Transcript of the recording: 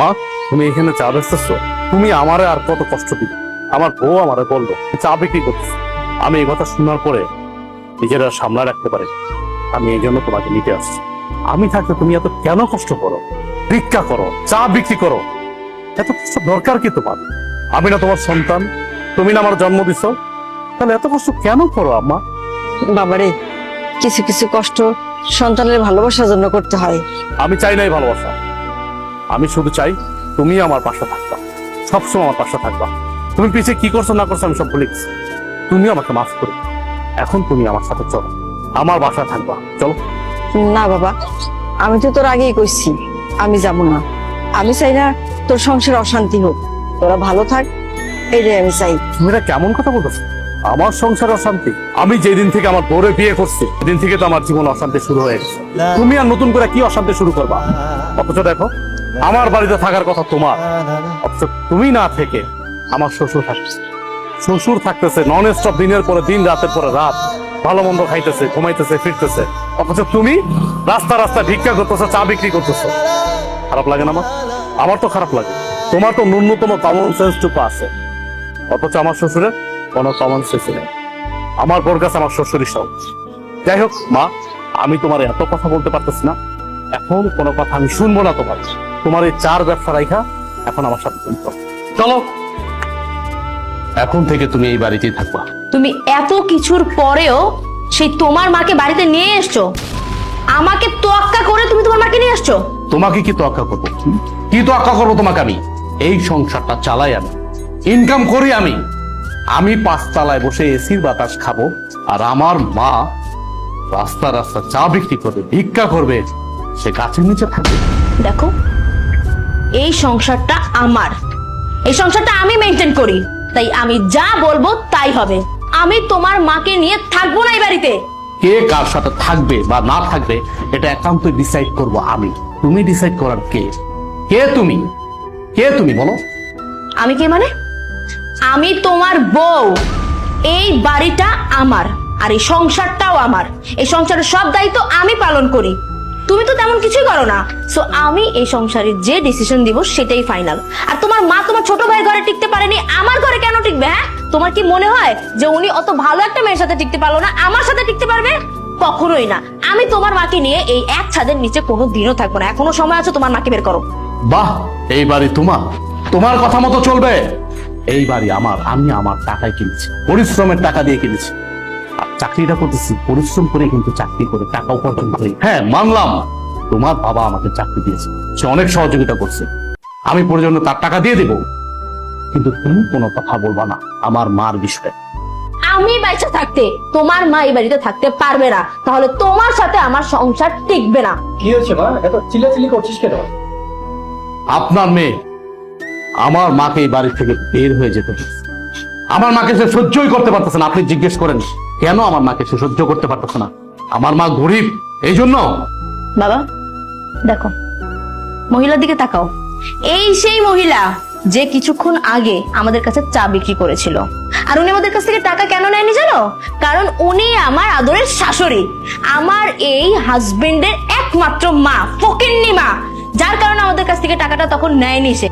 মা, তুমি এখানে চা বেচতেছো? তুমি আমারে আর কত কষ্ট দিবে? আমার বউ আমারে বললো চা বিক্রি করতেছে। আমি এই কথা শোনার পরে নিজেরা সামলা রাখতে পারি। আমি এই জন্য তোমাকে নিতে আসছি। আমি থাকতে তুমি এত কেন কষ্ট করো? ভিক্ষা করো, চা বিক্রি করো, এত কষ্ট দরকার কি তোমার? আমি না তোমার সন্তান? তুমি না আমার জন্ম দিছো? তাহলে এত কষ্ট কেন করো আম্মা? বাবারে, কিছু কিছু কষ্ট সন্তানের ভালোবাসার জন্য করতে হয়। আমি চাই নাই ভালোবাসা, আমি শুধু চাই তুমি আমার পাশে থাকবা, সবসময় আমার পাশে থাকবা। তুমি পিছিয়ে কি করছো না করছো আমি সব ভুলে গেছি। তুমি আমাকে মাফ করো। এখন তুমি আমার সাথে চলো, আমার বাসায় থাকবা, চলো। না বাবা, আমি তো তোর আগেই কইছি আমি যাব না। আমি চাই না তোর সংসারে অশান্তি হোক, তোরা ভালো থাক, এইটাই আমি চাই। তুমি এটা কেমন কথা বলতেছো? আমার সংসারে অশান্তি? আমি যেদিন থেকে আমার বউরে বিয়ে করছি সেদিন থেকে তো আমার জীবন অশান্তি শুরু হয়ে গেছে। তুমি আর নতুন করে কি অশান্তি শুরু করবা? অথচ দেখো, আমার বাড়িতে থাকার কথা তোমার, অথচ তুমি না থেকে আমার শ্বশুর থাকতেছে। শ্বশুর থাকতেছে নন স্টপ, দিনের পরে দিন, রাতের পরে রাত, ভালো মন্দ খাইতেছে, ঘুমাইতেছে, ফিরতেছে। অথচ তুমি রাস্তা রাস্তা ভিক্ষা করতেছো, চা বিক্রি করতেছো। খারাপ লাগে না আমার? আমার তো খারাপ লাগে। তোমার তো ন্যূনতম কমন সেন্সটুকু আছে, অথচ আমার শ্বশুরের কোনো কমন সেন্স নেই। আমার বোর কাছে আমার শ্বশুরই সব। যাই হোক মা, আমি তোমার এত কথা বলতে পারতেছি না। এখন কোনো কথা আমি শুনবো না তোমার। তোমার এই চার ব্যবসা রাইখা এখন আমার সাথে তুমি চলো। এখন থেকে তুমি এই বাড়িতেই থাকবা। তুমি এত কিছুর পরেও সেই তোমার মাকে বাড়িতে নিয়ে এসছো, আমাকে তোয়াক্কা করে তুমি তোমার মাকে নিয়ে আসছো। তোমাকে কি তোয়াক্কা করবো? কি তোয়াক্কা করবো তোমাকে? আমি এই সংসারটা চালাই, আমি ইনকাম করি। আমি পাঁচতলায় বসে এসির বাতাস খাবো, আর আমার মা রাস্তা রাস্তা চা বিক্রি করবে, ভিক্ষা করবে, সে গাছের নিচে থাকবে। দেখো, এই সংসারটা আমার, এই সংসারটা আমি মেনটেন করি, তাই আমি যা বলবো তাই হবে। আমি তোমার মাকে নিয়ে থাকবো না এই বাড়িতে। কে কার সাথে থাকবে বা না থাকবে এটা একান্তই ডিসাইড করব আমি। তুমি ডিসাইড করার কে? কে তুমি? কে তুমি বলো? আমি কে মানে? আমি তোমার বউ। এই বাড়িটা আমার, আর এই সংসারটাও আমার। এই সংসারের সব দায়িত্ব আমি পালন করি, তুমি তো তেমন কিছুই করো না। সো আমি এই সংসারে যে ডিসিশন দিব সেটাই ফাইনাল। আর তোমার মা তোমার ছোট ভাই ঘরে টিকতে পারেনি, আমার ঘরে কেন টিকবে? হ্যাঁ, তোমার কি মনে হয় যে উনি অত ভালো একটা মেয়ের সাথে টিকতে পারলো না, আমার সাথে টিকতে পারবে? কখনোই না। আমি তোমার মাকে নিয়ে এই এক ছাদের নিচে কোনো দিনও থাকবো না। এখনো সময় আছে, তোমার মাকে বের করো। বাহ, এই বাড়ি তোমার, তোমার কথা মতো চলবে। এই বাড়ি আমার, আমি আমার টাকায় কিনেছি, পরিশ্রমের টাকা দিয়ে কিনেছি। আর চাকরিটা করতেছি পরিশ্রম করে, কিন্তু চাকরি করে টাকা উপার্জন করি। হ্যাঁ মানলাম, তোমার বাবা আমাকে চাকরি দিয়েছে, সে অনেক সহযোগিতা করছে, আমি প্রয়োজনে তার টাকা দিয়ে দেব। কিন্তু তুমি কোনো কথা বলবা না আমার মার বিষয়ে। আমি বাইচা থাকতে তোমার মা এই বাড়িতে থাকতে পারবে না, তাহলে তোমার সাথে আমার সংসার টিকবে না। কি হয়েছে মা, এত চিল্লাচিল্লি করছিস কেন? আপনার মেয়ে আমার মাকে এই বাড়ি থেকে বের হয়ে যেতে বলছে। আমার মাকে সে সহ্যই করতে পারতেছে না। আপনি জিজ্ঞেস করেন কেন আমার মাকে সে সহ্য করতে পারতেছে না? আমার মা গরিব, এই জন্য। বাবা দেখো, মহিলার দিকে তাকাও। এই সেই মহিলা যে কিছুক্ষণ আগে আমাদের কাছে চা বিক্রি করেছিল। আর উনি আমাদের কাছ থেকে টাকা কেন নেয়নি জানো? কারণ উনি আমার আদরের শাশুড়ি, আমার এই হাজবেন্ডের একমাত্র মা, ফকিন্নি মা, যার কারণে আমাদের কাছ থেকে টাকাটা তখন নেয়নি সে।